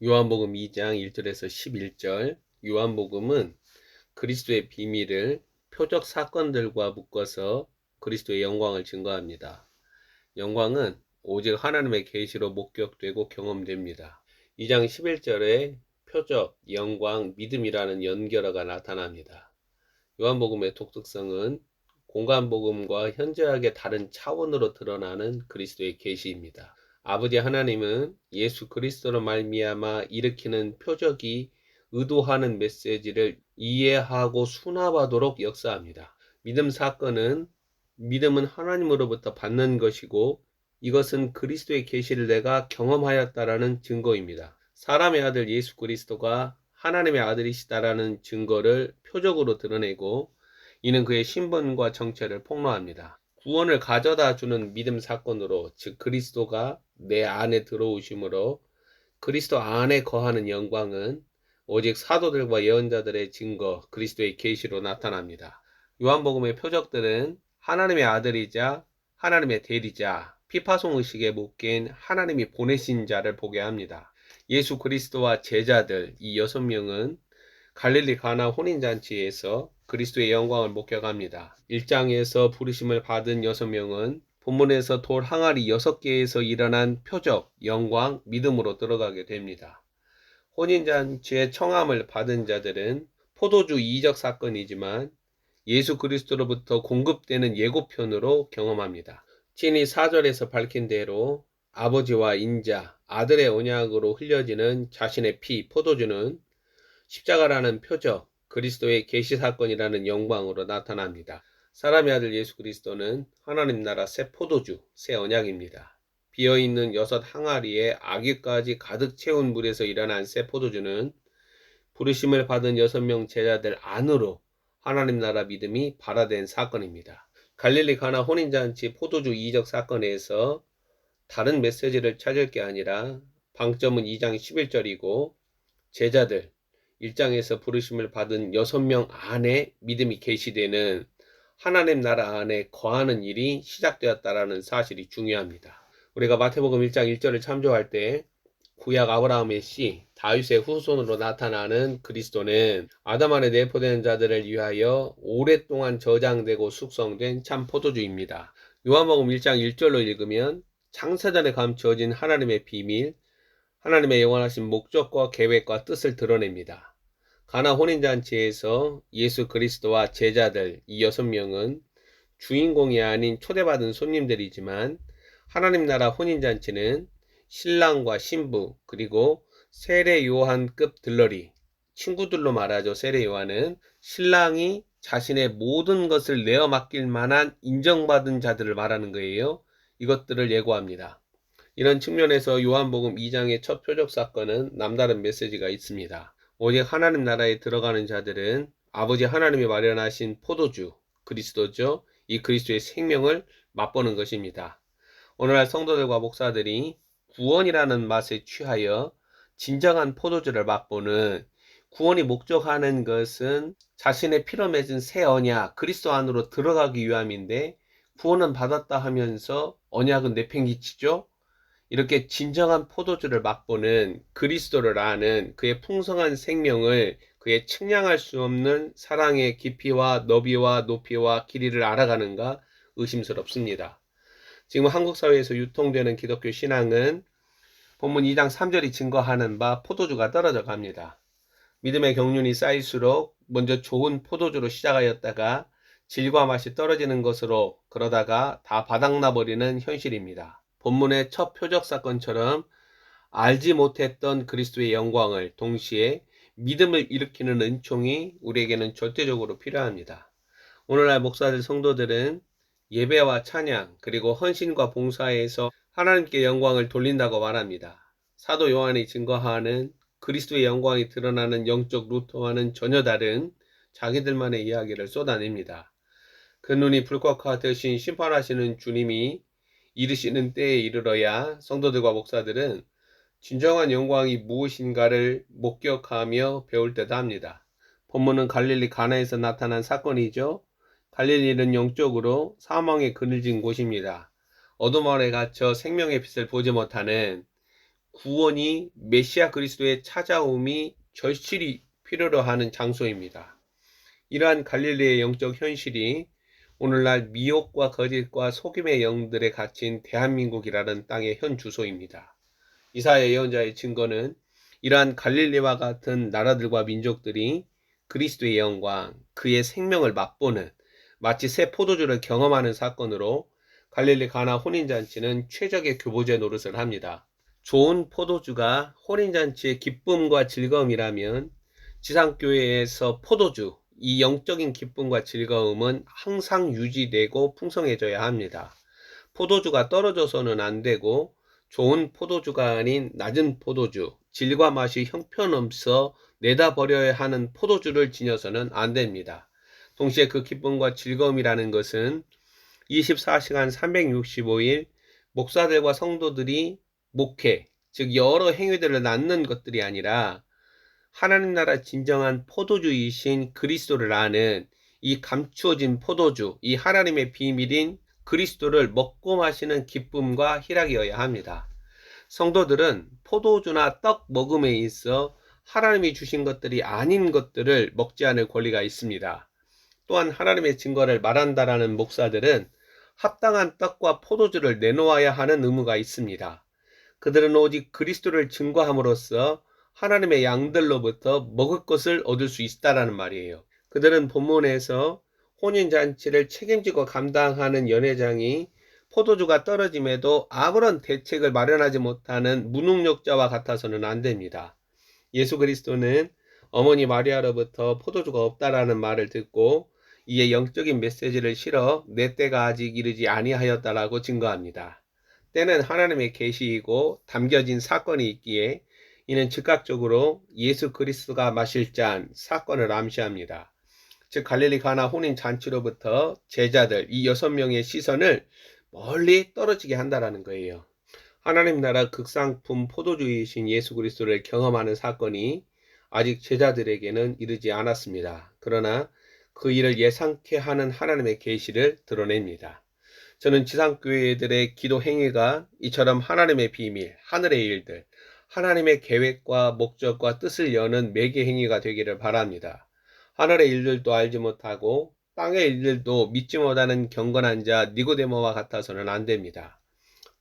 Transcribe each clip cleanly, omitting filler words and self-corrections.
요한복음 2장 1절에서 11절. 요한복음은 그리스도의 비밀을 표적 사건들과 묶어서 그리스도의 영광을 증거합니다. 영광은 오직 하나님의 계시로 목격되고 경험됩니다. 2장 11절에 표적, 영광, 믿음이라는 연결어가 나타납니다. 요한복음의 독특성은 공간복음과 현저하게 다른 차원으로 드러나는 그리스도의 계시입니다. 아버지 하나님은 예수 그리스도로 말미암아 일으키는 표적이 의도하는 메시지를 이해하고 수납하도록 역사합니다. 믿음은 하나님으로부터 받는 것이고 이것은 그리스도의 계시를 내가 경험하였다라는 증거입니다. 사람의 아들 예수 그리스도가 하나님의 아들이시다라는 증거를 표적으로 드러내고 이는 그의 신분과 정체를 폭로합니다. 구원을 가져다 주는 믿음 사건으로, 즉 그리스도가 내 안에 들어오심으로 그리스도 안에 거하는 영광은 오직 사도들과 예언자들의 증거, 그리스도의 계시로 나타납니다. 요한복음의 표적들은 하나님의 아들이자 하나님의 대리자, 피파송 의식에 묶인 하나님이 보내신 자를 보게 합니다. 예수 그리스도와 제자들 이 6명은 갈릴리 가나 혼인잔치에서 그리스도의 영광을 목격합니다. 1장에서 부르심을 받은 6명은 본문에서 돌 항아리 6개에서 일어난 표적, 영광, 믿음으로 들어가게 됩니다. 혼인잔치의 청함을 받은 자들은 포도주 이적 사건이지만 예수 그리스도로부터 공급되는 예고편으로 경험합니다. 친히 4절에서 밝힌 대로 아버지와 인자, 아들의 언약으로 흘려지는 자신의 피, 포도주는 십자가라는 표적, 그리스도의 계시 사건이라는 영광으로 나타납니다. 사람의 아들 예수 그리스도는 하나님 나라 새 포도주, 새 언약입니다. 비어있는 6 항아리에 아기까지 가득 채운 물에서 일어난 새 포도주는 부르심을 받은 6명 제자들 안으로 하나님 나라 믿음이 발화된 사건입니다. 갈릴리 가나 혼인잔치 포도주 이적 사건에서 다른 메시지를 찾을 게 아니라 방점은 2장 11절이고 제자들 1장에서 부르심을 받은 6명 안에 믿음이 계시되는 하나님 나라 안에 거하는 일이 시작되었다라는 사실이 중요합니다. 우리가 마태복음 1장 1절을 참조할 때 구약 아브라함의 씨, 다윗의 후손으로 나타나는 그리스도는 아담 안에 내포된 자들을 위하여 오랫동안 저장되고 숙성된 참 포도주입니다. 요한복음 1장 1절로 읽으면 창세전에 감추어진 하나님의 비밀, 하나님의 영원하신 목적과 계획과 뜻을 드러냅니다. 가나 혼인잔치에서 예수 그리스도와 제자들 이 6명은 주인공이 아닌 초대받은 손님들이지만 하나님 나라 혼인잔치는 신랑과 신부 그리고 세례 요한급 들러리, 친구들로 말하죠. 세례 요한은 신랑이 자신의 모든 것을 내어 맡길 만한 인정받은 자들을 말하는 거예요. 이것들을 예고합니다. 이런 측면에서 요한복음 2장의 첫 표적 사건은 남다른 메시지가 있습니다. 오직 하나님 나라에 들어가는 자들은 아버지 하나님이 마련하신 포도주, 그리스도죠. 이 그리스도의 생명을 맛보는 것입니다. 오늘날 성도들과 목사들이 구원이라는 맛에 취하여 진정한 포도주를 맛보는, 구원이 목적하는 것은 자신의 피로 맺은 새 언약, 그리스도 안으로 들어가기 위함인데 구원은 받았다 하면서 언약은 내팽개치죠. 이렇게 진정한 포도주를 맛보는, 그리스도를 아는, 그의 풍성한 생명을, 그의 측량할 수 없는 사랑의 깊이와 너비와 높이와 길이를 알아가는가 의심스럽습니다. 지금 한국 사회에서 유통되는 기독교 신앙은 본문 2장 3절이 증거하는 바 포도주가 떨어져 갑니다. 믿음의 경륜이 쌓일수록 먼저 좋은 포도주로 시작하였다가 질과 맛이 떨어지는 것으로, 그러다가 다 바닥나버리는 현실입니다. 본문의 첫 표적 사건처럼 알지 못했던 그리스도의 영광을, 동시에 믿음을 일으키는 은총이 우리에게는 절대적으로 필요합니다. 오늘날 목사들 성도들은 예배와 찬양 그리고 헌신과 봉사에서 하나님께 영광을 돌린다고 말합니다. 사도 요한이 증거하는 그리스도의 영광이 드러나는 영적 루트와는 전혀 다른 자기들만의 이야기를 쏟아냅니다. 그 눈이 불꽃 같으신 심판하시는 주님이 이르시는 때에 이르러야 성도들과 목사들은 진정한 영광이 무엇인가를 목격하며 배울 때도 합니다. 본문은 갈릴리 가나에서 나타난 사건이죠. 갈릴리는 영적으로 사망에 그늘진 곳입니다. 어둠 아래 갇혀 생명의 빛을 보지 못하는, 구원이 메시아 그리스도의 찾아옴이 절실히 필요로 하는 장소입니다. 이러한 갈릴리의 영적 현실이 오늘날 미혹과 거짓과 속임의 영들에 갇힌 대한민국이라는 땅의 현 주소입니다. 이사야 예언자의 증거는 이러한 갈릴리와 같은 나라들과 민족들이 그리스도의 영광, 그의 생명을 맛보는 마치 새 포도주를 경험하는 사건으로 갈릴리 가나 혼인잔치는 최적의 교보제 노릇을 합니다. 좋은 포도주가 혼인잔치의 기쁨과 즐거움이라면 지상교회에서 포도주, 이 영적인 기쁨과 즐거움은 항상 유지되고 풍성해져야 합니다. 포도주가 떨어져서는 안 되고 좋은 포도주가 아닌 낮은 포도주, 질과 맛이 형편없어 내다 버려야 하는 포도주를 지녀서는 안 됩니다. 동시에 그 기쁨과 즐거움이라는 것은 24시간 365일 목사들과 성도들이 목회, 즉 여러 행위들을 낳는 것들이 아니라 하나님 나라 진정한 포도주이신 그리스도를 아는 이 감추어진 포도주, 이 하나님의 비밀인 그리스도를 먹고 마시는 기쁨과 희락이어야 합니다. 성도들은 포도주나 떡 먹음에 있어 하나님이 주신 것들이 아닌 것들을 먹지 않을 권리가 있습니다. 또한 하나님의 증거를 말한다라는 목사들은 합당한 떡과 포도주를 내놓아야 하는 의무가 있습니다. 그들은 오직 그리스도를 증거함으로써 하나님의 양들로부터 먹을 것을 얻을 수 있다라는 말이에요. 그들은 본문에서 혼인잔치를 책임지고 감당하는 연회장이 포도주가 떨어짐에도 아무런 대책을 마련하지 못하는 무능력자와 같아서는 안 됩니다. 예수 그리스도는 어머니 마리아로부터 포도주가 없다라는 말을 듣고 이에 영적인 메시지를 실어 내 때가 아직 이르지 아니하였다라고 증거합니다. 때는 하나님의 계시이고 담겨진 사건이 있기에 이는 즉각적으로 예수 그리스도가 마실 잔 사건을 암시합니다. 즉 갈릴리 가나 혼인 잔치로부터 제자들 이 6명의 시선을 멀리 떨어지게 한다라는 거예요. 하나님 나라 극상품 포도주이신 예수 그리스도를 경험하는 사건이 아직 제자들에게는 이르지 않았습니다. 그러나 그 일을 예상케 하는 하나님의 계시를 드러냅니다. 저는 지상교회들의 기도 행위가 이처럼 하나님의 비밀, 하늘의 일들, 하나님의 계획과 목적과 뜻을 여는 매개 행위가 되기를 바랍니다. 하늘의 일들도 알지 못하고 땅의 일들도 믿지 못하는 경건한 자 니고데모와 같아서는 안 됩니다.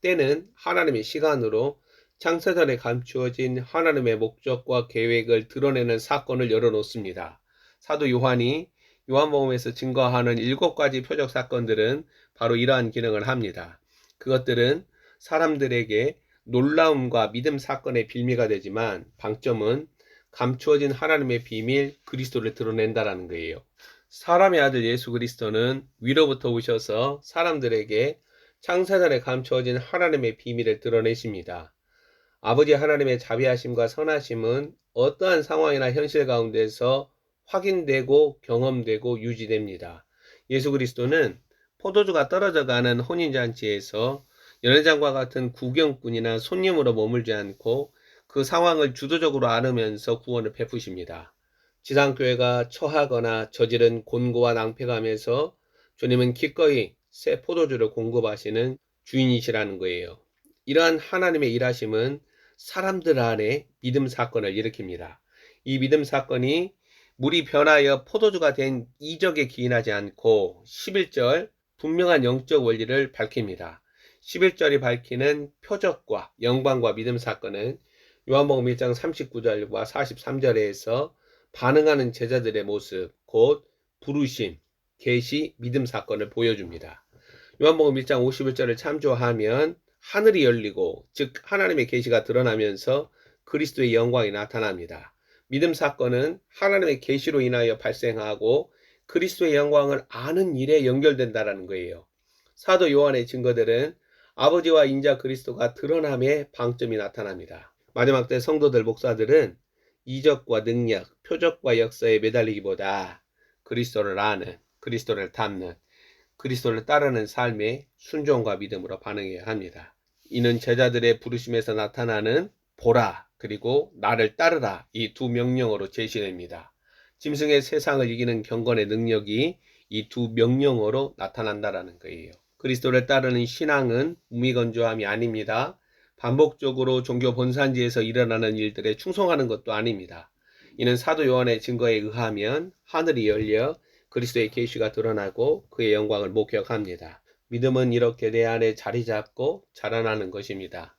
때는 하나님의 시간으로 창세전에 감추어진 하나님의 목적과 계획을 드러내는 사건을 열어놓습니다. 사도 요한이 요한복음에서 증거하는 7가지 표적 사건들은 바로 이러한 기능을 합니다. 그것들은 사람들에게 놀라움과 믿음 사건의 빌미가 되지만 방점은 감추어진 하나님의 비밀 그리스도를 드러낸다라는 거예요. 사람의 아들 예수 그리스도는 위로부터 오셔서 사람들에게 창세전에 감추어진 하나님의 비밀을 드러내십니다. 아버지 하나님의 자비하심과 선하심은 어떠한 상황이나 현실 가운데서 확인되고 경험되고 유지됩니다. 예수 그리스도는 포도주가 떨어져가는 혼인잔치에서 연회장과 같은 구경꾼이나 손님으로 머물지 않고 그 상황을 주도적으로 앓으면서 구원을 베푸십니다. 지상교회가 처하거나 저지른 곤고와 낭패감에서 주님은 기꺼이 새 포도주를 공급하시는 주인이시라는 거예요. 이러한 하나님의 일하심은 사람들 안에 믿음 사건을 일으킵니다. 이 믿음 사건이 물이 변하여 포도주가 된 이적에 기인하지 않고 11절 분명한 영적 원리를 밝힙니다. 11절이 밝히는 표적과 영광과 믿음 사건은 요한복음 1장 39절과 43절에서 반응하는 제자들의 모습, 곧 부르심, 계시, 믿음 사건을 보여줍니다. 요한복음 1장 51절을 참조하면 하늘이 열리고 즉 하나님의 계시가 드러나면서 그리스도의 영광이 나타납니다. 믿음 사건은 하나님의 계시로 인하여 발생하고 그리스도의 영광을 아는 일에 연결된다는 거예요. 사도 요한의 증거들은 아버지와 인자 그리스도가 드러남에 방점이 나타납니다. 마지막 때 성도들 목사들은 이적과 능력, 표적과 역사에 매달리기보다 그리스도를 아는, 그리스도를 닮는, 그리스도를 따르는 삶에 순종과 믿음으로 반응해야 합니다. 이는 제자들의 부르심에서 나타나는 보라 그리고 나를 따르라 이 두 명령어로 제시됩니다. 짐승의 세상을 이기는 경건의 능력이 이 두 명령어로 나타난다라는 거예요. 그리스도를 따르는 신앙은 무미건조함이 아닙니다. 반복적으로 종교 본산지에서 일어나는 일들에 충성하는 것도 아닙니다. 이는 사도 요한의 증거에 의하면 하늘이 열려 그리스도의 계시가 드러나고 그의 영광을 목격합니다. 믿음은 이렇게 내 안에 자리 잡고 자라나는 것입니다.